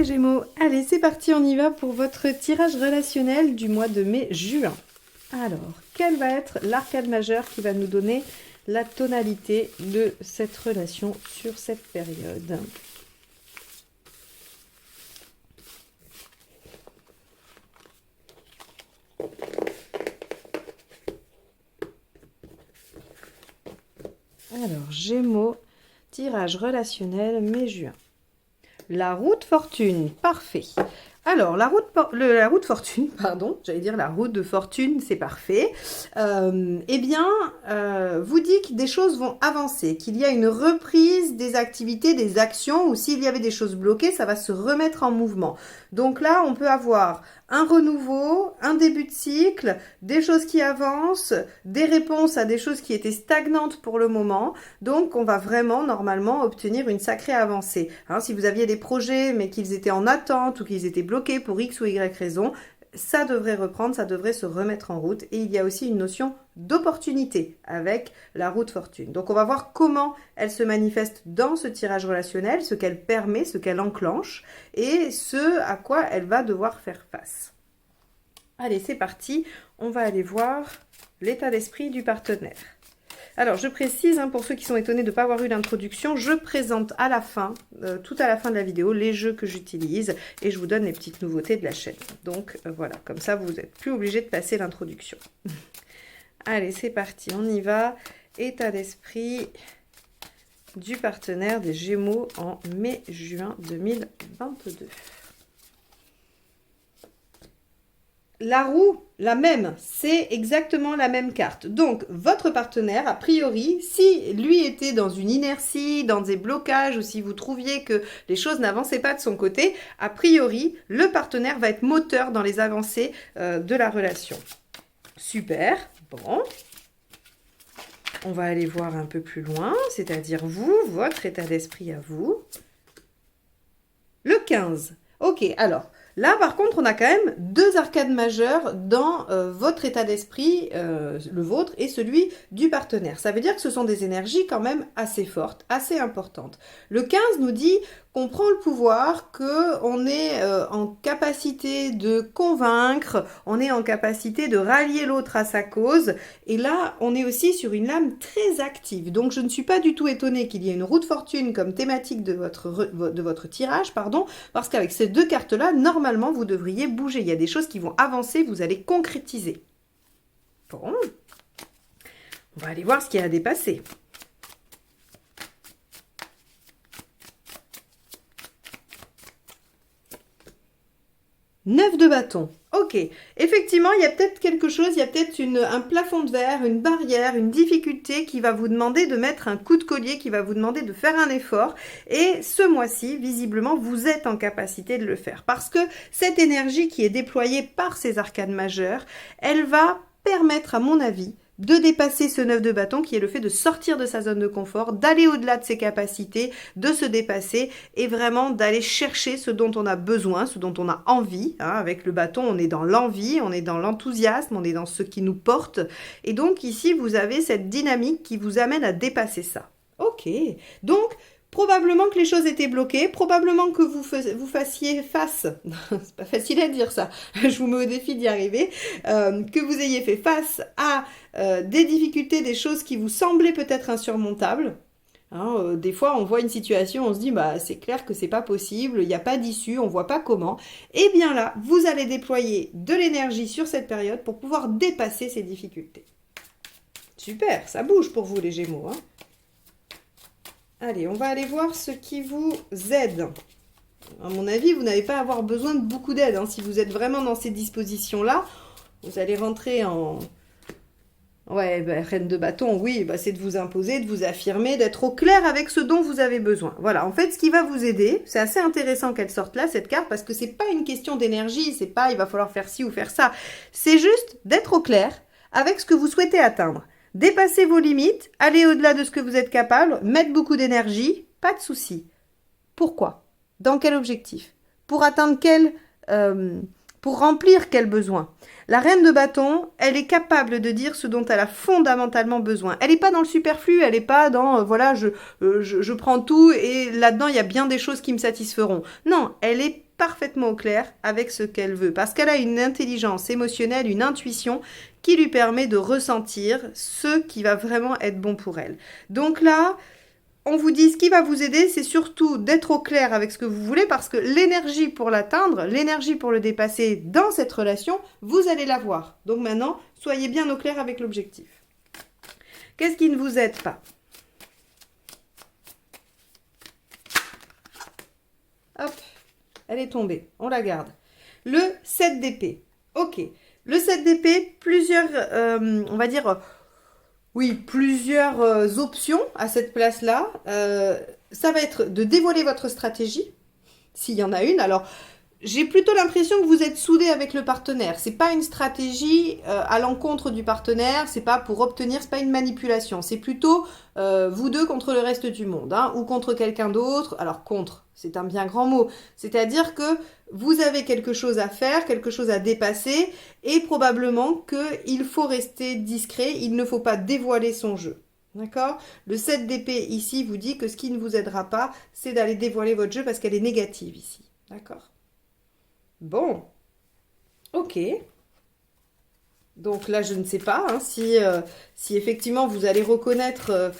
les Gémeaux, allez c'est parti, on y va pour votre tirage relationnel du mois de mai-juin. Alors, quel va être l'arcade majeur qui va nous donner la tonalité de cette relation sur cette période? Alors, Gémeaux, tirage relationnel mai-juin. La roue de fortune, parfait. Alors, la roue de fortune, pardon, j'allais dire la roue de fortune, c'est parfait. Eh bien, vous dit que des choses vont avancer, qu'il y a une reprise des activités, des actions, ou s'il y avait des choses bloquées, ça va se remettre en mouvement. Donc là, on peut avoir un renouveau, un début de cycle, des choses qui avancent, des réponses à des choses qui étaient stagnantes pour le moment. Donc, on va vraiment, normalement, obtenir une sacrée avancée. Hein, si vous aviez des projets, mais qu'ils étaient en attente ou qu'ils étaient bloqués pour X ou Y raison, ça devrait reprendre, ça devrait se remettre en route. Et il y a aussi une notion d'opportunité avec la roue de fortune. Donc, on va voir comment elle se manifeste dans ce tirage relationnel, ce qu'elle permet, ce qu'elle enclenche et ce à quoi elle va devoir faire face. Allez, c'est parti. On va aller voir l'état d'esprit du partenaire. Alors, je précise, hein, pour ceux qui sont étonnés de ne pas avoir eu l'introduction, je présente à la fin, tout à la fin de la vidéo, les jeux que j'utilise et je vous donne les petites nouveautés de la chaîne. Donc, voilà, comme ça, vous n'êtes plus obligé de passer l'introduction. Allez, c'est parti, on y va. État d'esprit du partenaire des Gémeaux en mai-juin 2022. La roue, la même, c'est exactement la même carte. Donc, votre partenaire, a priori, si lui était dans une inertie, dans des blocages, ou si vous trouviez que les choses n'avançaient pas de son côté, a priori, le partenaire va être moteur dans les avancées de la relation. Super, bon. On va aller voir un peu plus loin, c'est-à-dire vous, votre état d'esprit à vous. Le 15. Ok, alors... Là, par contre, on a quand même deux arcades majeures dans votre état d'esprit, le vôtre et celui du partenaire. Ça veut dire que ce sont des énergies quand même assez fortes, assez importantes. Le 15 nous dit qu'on prend le pouvoir, qu'on est en capacité de convaincre, on est en capacité de rallier l'autre à sa cause. Et là, on est aussi sur une lame très active. Donc, je ne suis pas du tout étonnée qu'il y ait une roue de fortune comme thématique de votre tirage, pardon, parce qu'avec ces deux cartes-là, normalement, vous devriez bouger. Il y a des choses qui vont avancer, vous allez concrétiser. Bon, on va aller voir ce qu'il y a à dépasser. 9 de bâton. Ok, effectivement, il y a peut-être quelque chose, il y a peut-être un plafond de verre, une barrière, une difficulté qui va vous demander de mettre un coup de collier, qui va vous demander de faire un effort. Et ce mois-ci, visiblement, vous êtes en capacité de le faire. Parce que cette énergie qui est déployée par ces arcades majeures, elle va permettre, à mon avis, de dépasser ce 9 de bâton qui est le fait de sortir de sa zone de confort, d'aller au-delà de ses capacités, de se dépasser et vraiment d'aller chercher ce dont on a besoin, ce dont on a envie. Hein. Avec le bâton, on est dans l'envie, on est dans l'enthousiasme, on est dans ce qui nous porte. Et donc ici, vous avez cette dynamique qui vous amène à dépasser ça. Ok, donc... Probablement que les choses étaient bloquées, probablement que vous fassiez face, c'est pas facile à dire ça, je vous mets au défi d'y arriver, que vous ayez fait face à des difficultés, des choses qui vous semblaient peut-être insurmontables. Hein, des fois, on voit une situation, on se dit, bah, c'est clair que c'est pas possible, il n'y a pas d'issue, on voit pas comment. Et bien là, vous allez déployer de l'énergie sur cette période pour pouvoir dépasser ces difficultés. Super, ça bouge pour vous les Gémeaux, hein. Allez, on va aller voir ce qui vous aide. À mon avis, vous n'allez pas avoir besoin de beaucoup d'aide. Hein. Si vous êtes vraiment dans ces dispositions-là, vous allez rentrer en... Ouais, bah, reine de bâton, oui, bah, c'est de vous imposer, de vous affirmer, d'être au clair avec ce dont vous avez besoin. Voilà, en fait, ce qui va vous aider, c'est assez intéressant qu'elle sorte là, cette carte, parce que c'est pas une question d'énergie, c'est pas il va falloir faire ci ou faire ça. C'est juste d'être au clair avec ce que vous souhaitez atteindre. Dépasser vos limites, aller au-delà de ce que vous êtes capable, mettre beaucoup d'énergie, pas de souci. Pourquoi? Dans quel objectif? Pour atteindre quel... pour remplir quel besoin? La reine de bâton, elle est capable de dire ce dont elle a fondamentalement besoin. Elle n'est pas dans le superflu, elle n'est pas dans, voilà, je prends tout et là-dedans, il y a bien des choses qui me satisferont. Non, elle est parfaitement au clair avec ce qu'elle veut. Parce qu'elle a une intelligence émotionnelle, une intuition qui lui permet de ressentir ce qui va vraiment être bon pour elle. Donc là, on vous dit ce qui va vous aider, c'est surtout d'être au clair avec ce que vous voulez parce que l'énergie pour l'atteindre, l'énergie pour le dépasser dans cette relation, vous allez l'avoir. Donc maintenant, soyez bien au clair avec l'objectif. Qu'est-ce qui ne vous aide pas? Hop, elle est tombée, on la garde. Le 7 d'épée. Ok, le 7 d'épée, plusieurs, on va dire, oui, plusieurs options à cette place-là. Ça va être de dévoiler votre stratégie, s'il y en a une. Alors, j'ai plutôt l'impression que vous êtes soudés avec le partenaire. C'est pas une stratégie à l'encontre du partenaire, c'est pas pour obtenir, c'est pas une manipulation. C'est plutôt vous deux contre le reste du monde, hein, ou contre quelqu'un d'autre. Alors contre, c'est un bien grand mot. C'est-à-dire que vous avez quelque chose à faire, quelque chose à dépasser, et probablement qu'il faut rester discret, il ne faut pas dévoiler son jeu. D'accord? Le 7 d'épée ici vous dit que ce qui ne vous aidera pas, c'est d'aller dévoiler votre jeu parce qu'elle est négative ici. D'accord? Bon, ok. Donc là, je ne sais pas hein, si effectivement vous allez reconnaître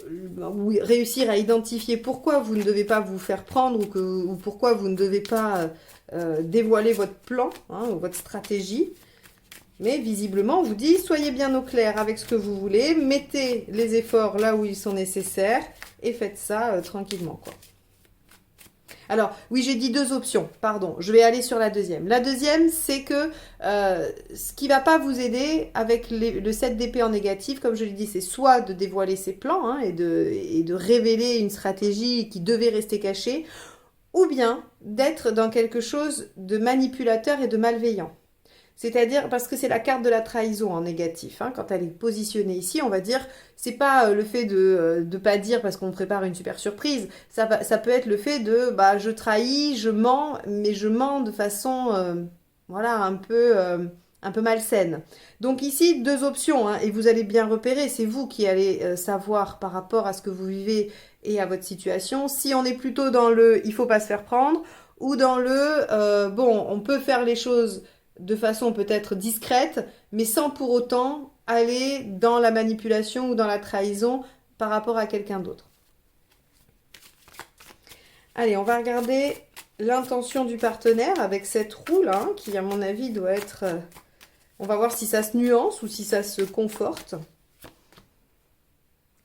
ou réussir à identifier pourquoi vous ne devez pas vous faire prendre ou pourquoi vous ne devez pas dévoiler votre plan hein, ou votre stratégie. Mais visiblement, on vous dit, soyez bien au clair avec ce que vous voulez, mettez les efforts là où ils sont nécessaires et faites ça tranquillement, quoi. Alors, oui, j'ai dit deux options, pardon, je vais aller sur la deuxième. La deuxième, c'est que ce qui ne va pas vous aider avec le 7 d'épée en négatif, comme je l'ai dit, c'est soit de dévoiler ses plans hein, et de révéler une stratégie qui devait rester cachée, ou bien d'être dans quelque chose de manipulateur et de malveillant. C'est-à-dire, parce que c'est la carte de la trahison en négatif. Hein, quand elle est positionnée ici, on va dire, c'est pas le fait de pas dire parce qu'on prépare une super surprise. Ça peut être le fait de, bah, je trahis, je mens, mais je mens de façon, voilà, un peu malsaine. Donc ici, deux options, hein, et vous allez bien repérer, c'est vous qui allez savoir par rapport à ce que vous vivez et à votre situation. Si on est plutôt dans le, il faut pas se faire prendre, ou dans le, bon, on peut faire les choses de façon peut-être discrète, mais sans pour autant aller dans la manipulation ou dans la trahison par rapport à quelqu'un d'autre. Allez, on va regarder l'intention du partenaire avec cette roue là, qui à mon avis doit être... on va voir si ça se nuance ou si ça se conforte.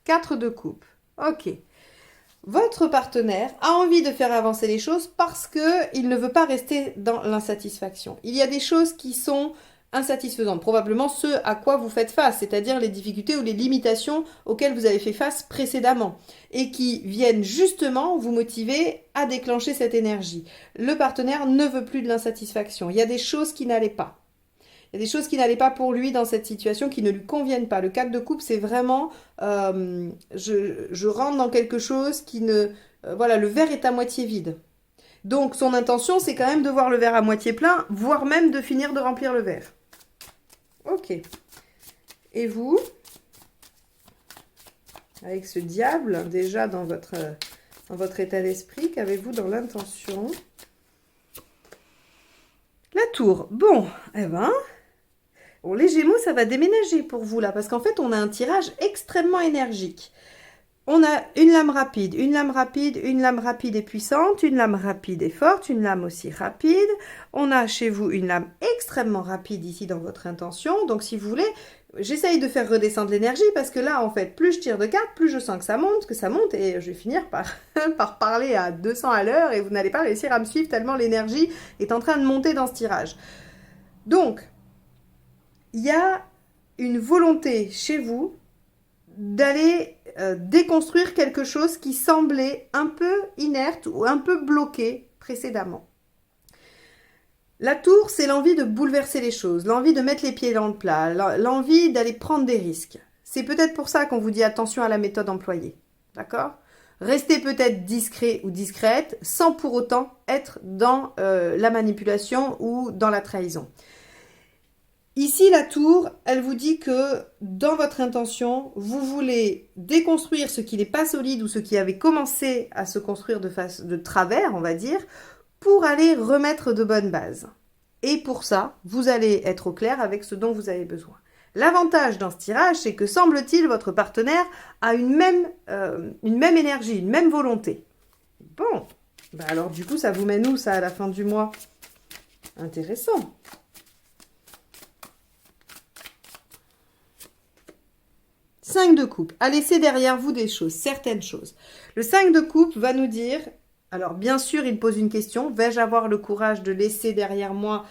4 de coupe. Ok. Votre partenaire a envie de faire avancer les choses parce qu'il ne veut pas rester dans l'insatisfaction. Il y a des choses qui sont insatisfaisantes, probablement ce à quoi vous faites face, c'est-à-dire les difficultés ou les limitations auxquelles vous avez fait face précédemment et qui viennent justement vous motiver à déclencher cette énergie. Le partenaire ne veut plus de l'insatisfaction. Il y a des choses qui n'allaient pas. Il y a des choses qui n'allaient pas pour lui dans cette situation, qui ne lui conviennent pas. Le 4 de coupe, c'est vraiment, je rentre dans quelque chose qui ne... voilà, le verre est à moitié vide. Donc, son intention, c'est quand même de voir le verre à moitié plein, voire même de finir de remplir le verre. Ok. Et vous, avec ce diable, déjà dans votre état d'esprit, qu'avez-vous dans l'intention? La tour. Bon, eh ben... Bon, les Gémeaux, ça va déménager pour vous là, parce qu'en fait, on a un tirage extrêmement énergique. On a une lame rapide, une lame rapide, une lame rapide et puissante, une lame rapide et forte, une lame aussi rapide. On a chez vous une lame extrêmement rapide ici dans votre intention. Donc, si vous voulez, j'essaye de faire redescendre l'énergie parce que là, en fait, plus je tire de cartes, plus je sens que ça monte et je vais finir par, par parler à 200 à l'heure et vous n'allez pas réussir à me suivre tellement l'énergie est en train de monter dans ce tirage. Donc, il y a une volonté chez vous d'aller déconstruire quelque chose qui semblait un peu inerte ou un peu bloqué précédemment. La tour, c'est l'envie de bouleverser les choses, l'envie de mettre les pieds dans le plat, l'envie d'aller prendre des risques. C'est peut-être pour ça qu'on vous dit attention à la méthode employée. D'accord ? Restez peut-être discret ou discrète sans pour autant être dans la manipulation ou dans la trahison. Ici, la tour, elle vous dit que dans votre intention, vous voulez déconstruire ce qui n'est pas solide ou ce qui avait commencé à se construire de travers, on va dire, pour aller remettre de bonnes bases. Et pour ça, vous allez être au clair avec ce dont vous avez besoin. L'avantage dans ce tirage, c'est que semble-t-il, votre partenaire a une même énergie, une même volonté. Bon, bah alors du coup, ça vous mène où ça à la fin du mois? Intéressant. Cinq de coupe, à laisser derrière vous des choses, certaines choses. Le 5 de coupe va nous dire, alors bien sûr, il pose une question, vais-je avoir le courage de laisser derrière moi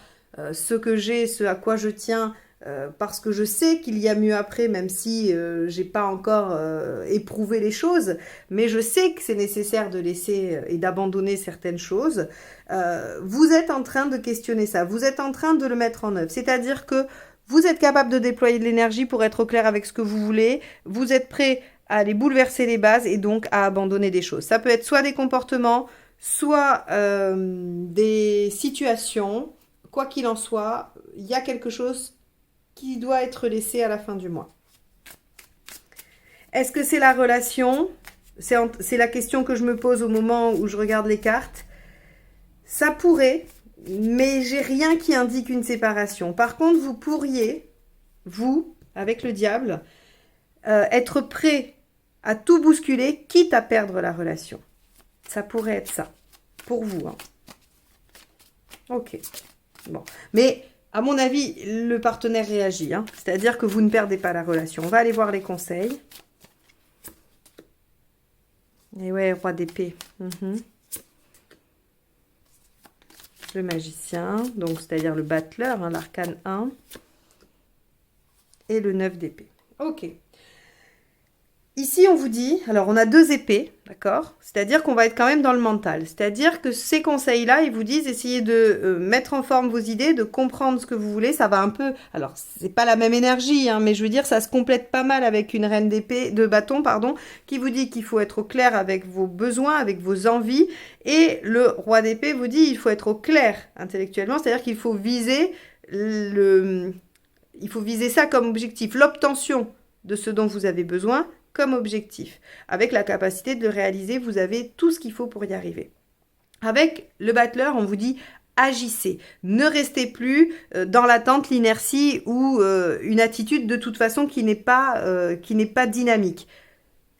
ce que j'ai, ce à quoi je tiens, parce que je sais qu'il y a mieux après, même si j'ai pas encore éprouvé les choses, mais je sais que c'est nécessaire de laisser et d'abandonner certaines choses. Vous êtes en train de questionner ça, vous êtes en train de le mettre en œuvre, c'est-à-dire que vous êtes capable de déployer de l'énergie pour être au clair avec ce que vous voulez, vous êtes prêt à aller bouleverser les bases et donc à abandonner des choses. Ça peut être soit des comportements, soit des situations. Quoi qu'il en soit, il y a quelque chose qui doit être laissé à la fin du mois. Est-ce que c'est la relation? C'est la question que je me pose au moment où je regarde les cartes. Ça pourrait, mais j'ai rien qui indique une séparation. Par contre, vous pourriez, vous, avec le diable, être prêt à tout bousculer, quitte à perdre la relation. Ça pourrait être ça, pour vous. Hein. Ok. Bon. Mais, à mon avis, le partenaire réagit. Hein. C'est-à-dire que vous ne perdez pas la relation. On va aller voir les conseils. Et ouais, roi d'épée. Le magicien, donc c'est-à-dire le battleur, hein, l'arcane 1. Et le 9 d'épée. Ok. Ici, on vous dit, alors on a 2 épées, d'accord? C'est-à-dire qu'on va être quand même dans le mental. C'est-à-dire que ces conseils-là, ils vous disent, essayez de mettre en forme vos idées, de comprendre ce que vous voulez. Ça va un peu, alors c'est pas la même énergie, hein, mais je veux dire, ça se complète pas mal avec une reine d'épée, de bâton, pardon, qui vous dit qu'il faut être au clair avec vos besoins, avec vos envies. Et le roi d'épée vous dit, il faut être au clair intellectuellement, c'est-à-dire qu'il faut viser il faut viser ça comme objectif, l'obtention de ce dont vous avez besoin, comme objectif. Avec la capacité de le réaliser, vous avez tout ce qu'il faut pour y arriver. Avec le battleur, on vous dit agissez. Ne restez plus dans l'attente, l'inertie ou une attitude de toute façon qui n'est pas dynamique.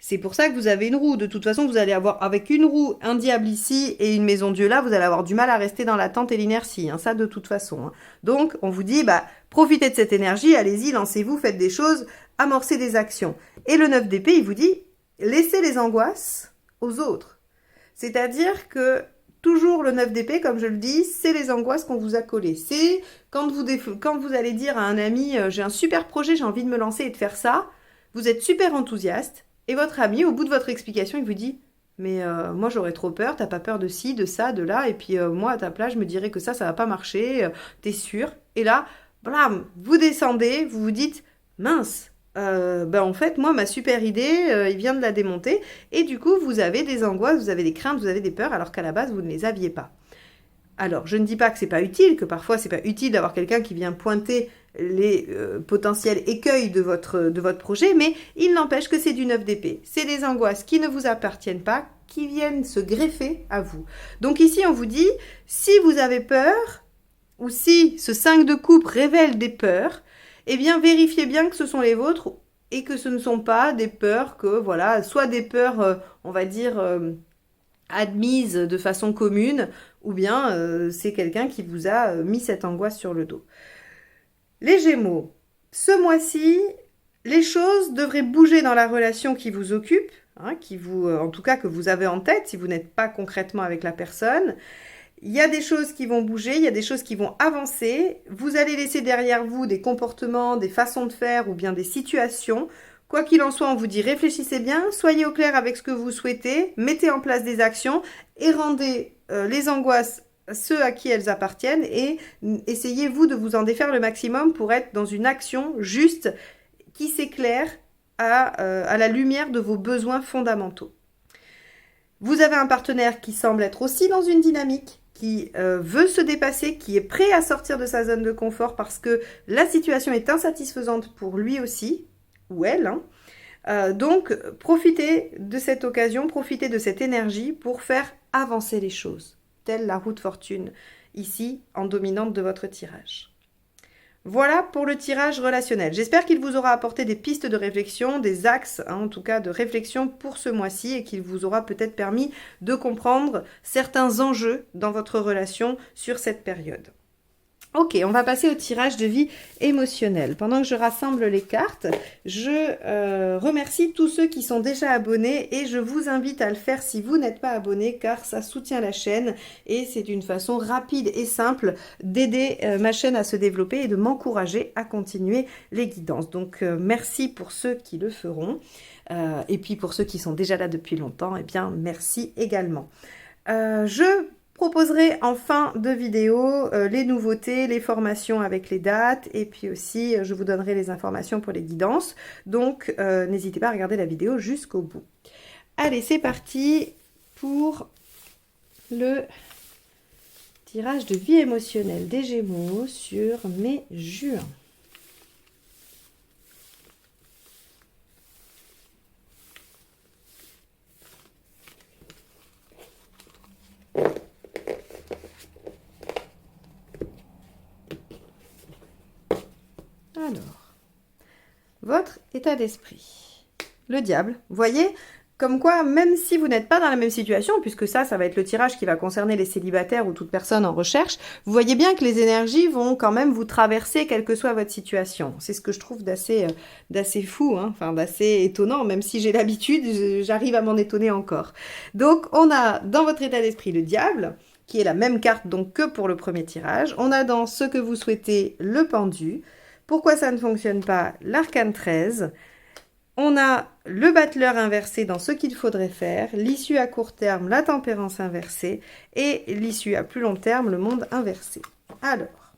C'est pour ça que vous avez une roue. De toute façon, vous allez avoir avec une roue, un diable ici et une maison Dieu là, vous allez avoir du mal à rester dans l'attente et l'inertie. Hein, ça, de toute façon. Hein. Donc, on vous dit, profitez de cette énergie, allez-y, lancez-vous, faites des choses, amorcez des actions. Et le 9 d'épée, il vous dit, laissez les angoisses aux autres. C'est-à-dire que toujours le 9 d'épée, comme je le dis, c'est les angoisses qu'on vous a collées. C'est quand vous allez dire à un ami, j'ai un super projet, j'ai envie de me lancer et de faire ça, vous êtes super enthousiaste. Et votre ami, au bout de votre explication, il vous dit « Mais moi, j'aurais trop peur, t'as pas peur de ci, de ça, de là, et puis moi, à ta place, je me dirais que ça va pas marcher, t'es sûr ?» Et là, blam, vous descendez, vous vous dites « Mince, en fait, moi, ma super idée, il vient de la démonter. » Et du coup, vous avez des angoisses, vous avez des craintes, vous avez des peurs, alors qu'à la base, vous ne les aviez pas. Alors, je ne dis pas que c'est pas utile, que parfois, c'est pas utile d'avoir quelqu'un qui vient pointer les potentiels écueils de votre projet, mais il n'empêche que c'est du 9 d'épée. C'est des angoisses qui ne vous appartiennent pas, qui viennent se greffer à vous. Donc ici, on vous dit, si vous avez peur, ou si ce 5 de coupe révèle des peurs, eh bien, vérifiez bien que ce sont les vôtres et que ce ne sont pas des peurs que, voilà, soit des peurs, on va dire, admises de façon commune, ou bien c'est quelqu'un qui vous a mis cette angoisse sur le dos. Les Gémeaux, ce mois-ci, les choses devraient bouger dans la relation qui vous occupe, hein, en tout cas que vous avez en tête si vous n'êtes pas concrètement avec la personne. Il y a des choses qui vont bouger, il y a des choses qui vont avancer. Vous allez laisser derrière vous des comportements, des façons de faire ou bien des situations. Quoi qu'il en soit, on vous dit réfléchissez bien, soyez au clair avec ce que vous souhaitez, mettez en place des actions et rendez les angoisses ceux à qui elles appartiennent et essayez-vous de vous en défaire le maximum pour être dans une action juste qui s'éclaire à la lumière de vos besoins fondamentaux. Vous avez un partenaire qui semble être aussi dans une dynamique, qui veut se dépasser, qui est prêt à sortir de sa zone de confort parce que la situation est insatisfaisante pour lui aussi, ou elle. Hein. Donc, profitez de cette occasion, profitez de cette énergie pour faire avancer les choses. telle la roue de fortune, ici en dominante de votre tirage. Voilà pour le tirage relationnel. J'espère qu'il vous aura apporté des pistes de réflexion, des axes en tout cas de réflexion pour ce mois-ci et qu'il vous aura peut-être permis de comprendre certains enjeux dans votre relation sur cette période. Ok, on va passer au tirage de vie émotionnelle. Pendant que je rassemble les cartes, je remercie tous ceux qui sont déjà abonnés et je vous invite à le faire si vous n'êtes pas abonné car ça soutient la chaîne et c'est une façon rapide et simple d'aider ma chaîne à se développer et de m'encourager à continuer les guidances. Donc merci pour ceux qui le feront et puis pour ceux qui sont déjà là depuis longtemps, eh bien merci également. Je proposerai en fin de vidéo les nouveautés, les formations avec les dates et puis aussi je vous donnerai les informations pour les guidances. Donc n'hésitez pas à regarder la vidéo jusqu'au bout. Allez, c'est parti pour le tirage de vie émotionnelle des Gémeaux sur mai-juin. Alors, votre état d'esprit. Le diable, vous voyez, comme quoi, même si vous n'êtes pas dans la même situation, puisque ça va être le tirage qui va concerner les célibataires ou toute personne en recherche, vous voyez bien que les énergies vont quand même vous traverser, quelle que soit votre situation. C'est ce que je trouve d'assez fou, hein, enfin d'assez étonnant, même si j'ai l'habitude, j'arrive à m'en étonner encore. Donc, on a dans votre état d'esprit le diable, qui est la même carte donc que pour le premier tirage. On a dans ce que vous souhaitez le pendu. Pourquoi ça ne fonctionne pas? L'arcane 13. On a le battleur inversé dans ce qu'il faudrait faire, l'issue à court terme, la tempérance inversée, et l'issue à plus long terme, le monde inversé. Alors,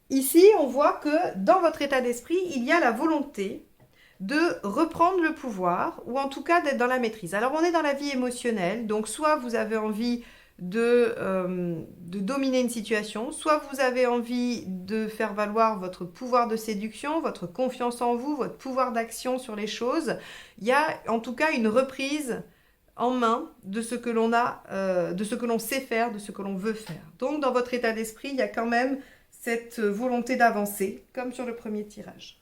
ici, on voit que dans votre état d'esprit, il y a la volonté de reprendre le pouvoir, ou en tout cas d'être dans la maîtrise. Alors, on est dans la vie émotionnelle, donc soit vous avez envie de dominer une situation, soit vous avez envie de faire valoir votre pouvoir de séduction, votre confiance en vous, votre pouvoir d'action sur les choses. Il y a en tout cas une reprise en main de ce que l'on a, de ce que l'on sait faire, de ce que l'on veut faire. Donc dans votre état d'esprit, il y a quand même cette volonté d'avancer, comme sur le premier tirage.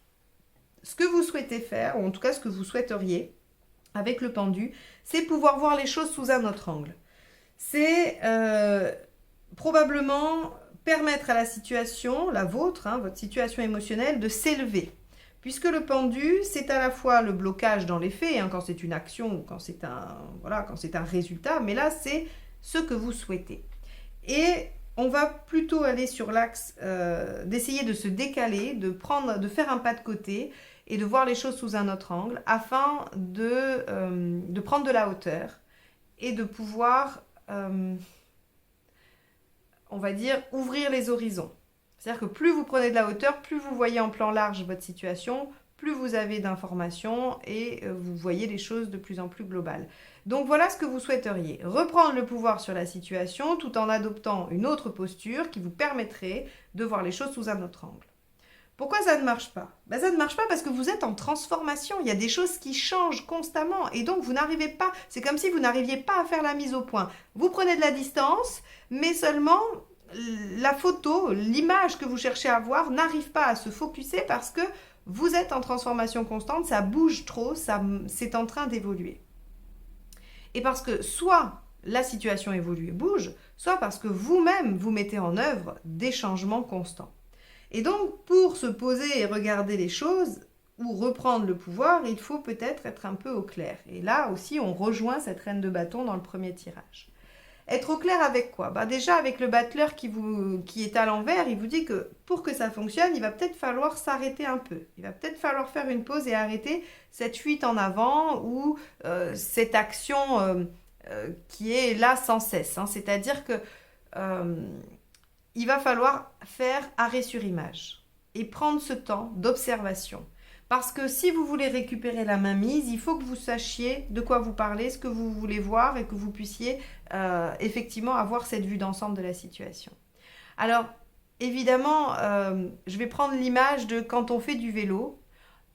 Ce que vous souhaitez faire, ou en tout cas ce que vous souhaiteriez avec le pendu, c'est pouvoir voir les choses sous un autre angle. C'est probablement permettre à la situation, la vôtre, hein, votre situation émotionnelle, de s'élever. Puisque le pendu, c'est à la fois le blocage dans les faits, hein, quand c'est une action ou quand c'est un résultat, mais là, c'est ce que vous souhaitez. Et on va plutôt aller sur l'axe d'essayer de se décaler, de faire un pas de côté et de voir les choses sous un autre angle afin de prendre de la hauteur et de pouvoir on va dire, ouvrir les horizons. C'est-à-dire que plus vous prenez de la hauteur, plus vous voyez en plan large votre situation, plus vous avez d'informations et vous voyez les choses de plus en plus globales. Donc voilà ce que vous souhaiteriez. Reprendre le pouvoir sur la situation tout en adoptant une autre posture qui vous permettrait de voir les choses sous un autre angle. Pourquoi ça ne marche pas? Ça ne marche pas parce que vous êtes en transformation. Il y a des choses qui changent constamment et donc vous n'arrivez pas. C'est comme si vous n'arriviez pas à faire la mise au point. Vous prenez de la distance, mais seulement la photo, l'image que vous cherchez à voir n'arrive pas à se focuser parce que vous êtes en transformation constante, ça bouge trop, c'est en train d'évoluer. Et parce que soit la situation évolue et bouge, soit parce que vous-même vous mettez en œuvre des changements constants. Et donc, pour se poser et regarder les choses, ou reprendre le pouvoir, il faut peut-être être un peu au clair. Et là aussi, on rejoint cette reine de bâton dans le premier tirage. Être au clair avec quoi? Déjà, avec le battleur qui est à l'envers, il vous dit que pour que ça fonctionne, il va peut-être falloir s'arrêter un peu. Il va peut-être falloir faire une pause et arrêter cette fuite en avant ou cette action qui est là sans cesse. Hein. C'est-à-dire que il va falloir faire arrêt sur image et prendre ce temps d'observation. Parce que si vous voulez récupérer la mainmise, il faut que vous sachiez de quoi vous parlez, ce que vous voulez voir et que vous puissiez effectivement avoir cette vue d'ensemble de la situation. Alors, évidemment, je vais prendre l'image de quand on fait du vélo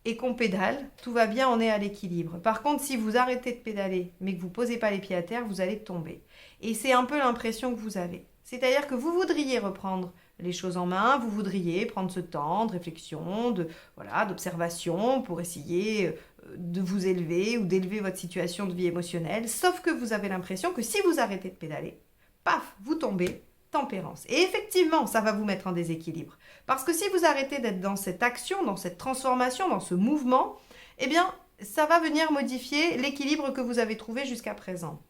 et qu'on pédale, tout va bien, on est à l'équilibre. Par contre, si vous arrêtez de pédaler, mais que vous ne posez pas les pieds à terre, vous allez tomber. Et c'est un peu l'impression que vous avez. C'est-à-dire que vous voudriez reprendre les choses en main, vous voudriez prendre ce temps de réflexion, d'observation pour essayer de vous élever ou d'élever votre situation de vie émotionnelle, sauf que vous avez l'impression que si vous arrêtez de pédaler, paf, vous tombez, tempérance. Et effectivement, ça va vous mettre en déséquilibre. Parce que si vous arrêtez d'être dans cette action, dans cette transformation, dans ce mouvement, eh bien, ça va venir modifier l'équilibre que vous avez trouvé jusqu'à présent.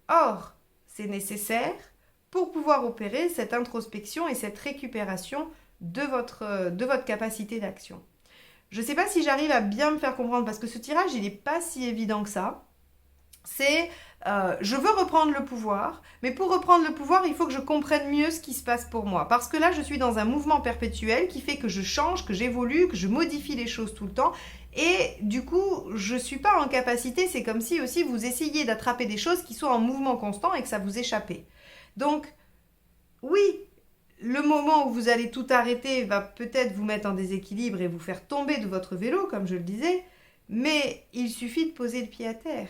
Or, c'est nécessaire pour pouvoir opérer cette introspection et cette récupération de votre capacité d'action. Je ne sais pas si j'arrive à bien me faire comprendre, parce que ce tirage, il n'est pas si évident que ça. C'est, je veux reprendre le pouvoir, mais pour reprendre le pouvoir, il faut que je comprenne mieux ce qui se passe pour moi. Parce que là, je suis dans un mouvement perpétuel qui fait que je change, que j'évolue, que je modifie les choses tout le temps. Et du coup, je ne suis pas en capacité, c'est comme si aussi vous essayiez d'attraper des choses qui sont en mouvement constant et que ça vous échappait. Donc, oui, le moment où vous allez tout arrêter va peut-être vous mettre en déséquilibre et vous faire tomber de votre vélo, comme je le disais, mais il suffit de poser le pied à terre.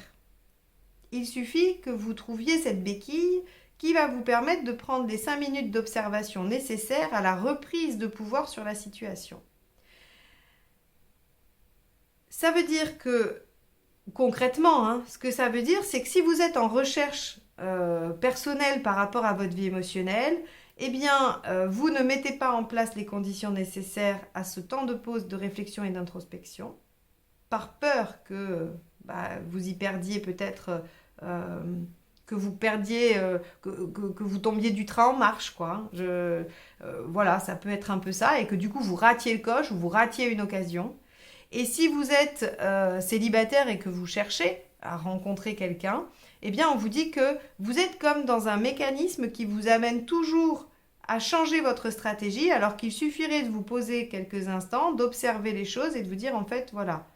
Il suffit que vous trouviez cette béquille qui va vous permettre de prendre les 5 minutes d'observation nécessaires à la reprise de pouvoir sur la situation. Ça veut dire que, concrètement, ce que ça veut dire, c'est que si vous êtes en recherche personnelle par rapport à votre vie émotionnelle, eh bien, vous ne mettez pas en place les conditions nécessaires à ce temps de pause, de réflexion et d'introspection, par peur que vous y perdiez peut-être, que vous perdiez, que vous tombiez du train en marche, quoi. Voilà, ça peut être un peu ça, et que du coup, vous ratiez le coche ou vous ratiez une occasion. Et si vous êtes célibataire et que vous cherchez à rencontrer quelqu'un, eh bien, on vous dit que vous êtes comme dans un mécanisme qui vous amène toujours à changer votre stratégie, alors qu'il suffirait de vous poser quelques instants, d'observer les choses et de vous dire, en fait, voilà,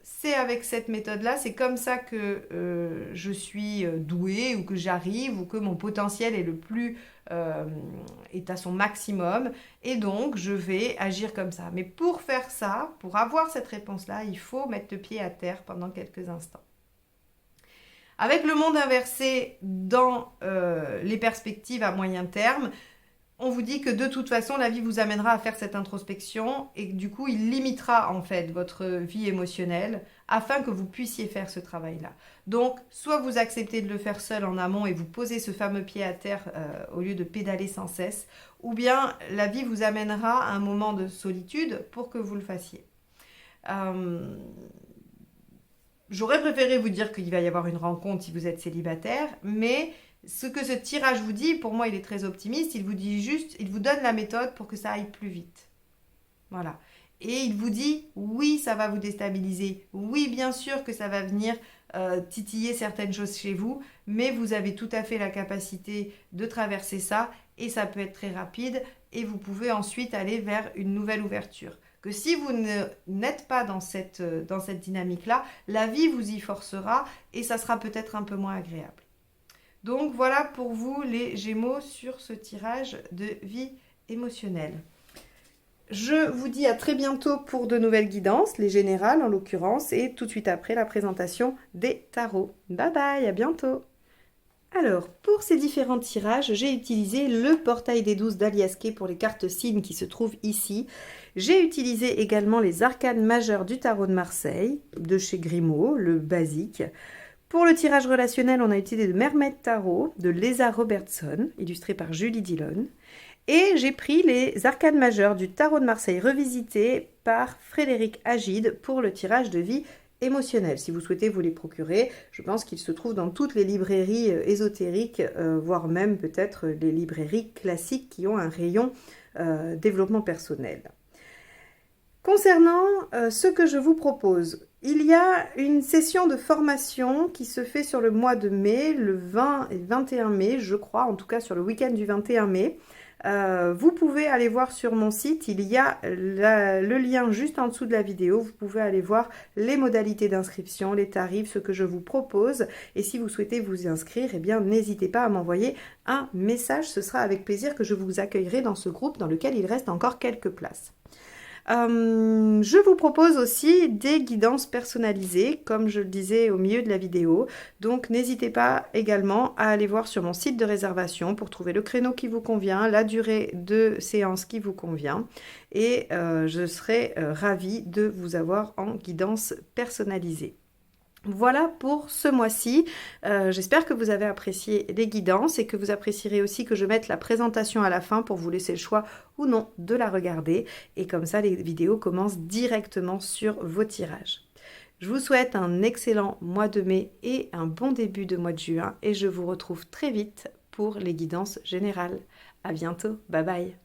c'est avec cette méthode-là, c'est comme ça que je suis douée ou que j'arrive ou que mon potentiel est à son maximum et donc je vais agir comme ça. Mais pour faire ça, pour avoir cette réponse-là, il faut mettre le pied à terre pendant quelques instants. Avec le monde inversé dans les perspectives à moyen terme, on vous dit que de toute façon, la vie vous amènera à faire cette introspection et du coup, il limitera en fait votre vie émotionnelle afin que vous puissiez faire ce travail-là. Donc, soit vous acceptez de le faire seul en amont et vous posez ce fameux pied à terre au lieu de pédaler sans cesse, ou bien la vie vous amènera à un moment de solitude pour que vous le fassiez. J'aurais préféré vous dire qu'il va y avoir une rencontre si vous êtes célibataire, mais ce que ce tirage vous dit, pour moi, il est très optimiste. Il vous dit juste, il vous donne la méthode pour que ça aille plus vite. Voilà. Et il vous dit, oui, ça va vous déstabiliser. Oui, bien sûr que ça va venir titiller certaines choses chez vous, mais vous avez tout à fait la capacité de traverser ça et ça peut être très rapide et vous pouvez ensuite aller vers une nouvelle ouverture. Que si vous n'êtes pas dans cette dynamique-là, la vie vous y forcera et ça sera peut-être un peu moins agréable. Donc voilà pour vous les Gémeaux sur ce tirage de vie émotionnelle. Je vous dis à très bientôt pour de nouvelles guidances, les générales en l'occurrence, et tout de suite après la présentation des tarots. Bye bye, à bientôt. Alors, pour ces différents tirages, j'ai utilisé le portail des 12 d'Alias Kay pour les cartes signes qui se trouvent ici. J'ai utilisé également les arcanes majeures du tarot de Marseille, de chez Grimaud, le basique. Pour le tirage relationnel, on a utilisé le Mermaid Tarot de Lesa Robertson, illustré par Julie Dillon. Et j'ai pris les arcanes majeures du tarot de Marseille revisité par Frédéric Agide pour le tirage de vie émotionnelle. Si vous souhaitez vous les procurer, je pense qu'ils se trouvent dans toutes les librairies ésotériques, voire même peut-être les librairies classiques qui ont un rayon développement personnel. Concernant ce que je vous propose, il y a une session de formation qui se fait sur le mois de mai, le 20 et 21 mai, je crois, en tout cas sur le week-end du 21 mai. Vous pouvez aller voir sur mon site, il y a le lien juste en dessous de la vidéo. Vous pouvez aller voir les modalités d'inscription, les tarifs, ce que je vous propose. Et si vous souhaitez vous y inscrire, eh bien n'hésitez pas à m'envoyer un message. Ce sera avec plaisir que je vous accueillerai dans ce groupe dans lequel il reste encore quelques places. Je vous propose aussi des guidances personnalisées, comme je le disais au milieu de la vidéo. Donc n'hésitez pas également à aller voir sur mon site de réservation pour trouver le créneau qui vous convient, la durée de séance qui vous convient. Et je serai ravie de vous avoir en guidance personnalisée. Voilà pour ce mois-ci. J'espère que vous avez apprécié les guidances et que vous apprécierez aussi que je mette la présentation à la fin pour vous laisser le choix ou non de la regarder. Et comme ça, les vidéos commencent directement sur vos tirages. Je vous souhaite un excellent mois de mai et un bon début de mois de juin et je vous retrouve très vite pour les guidances générales. À bientôt, bye bye.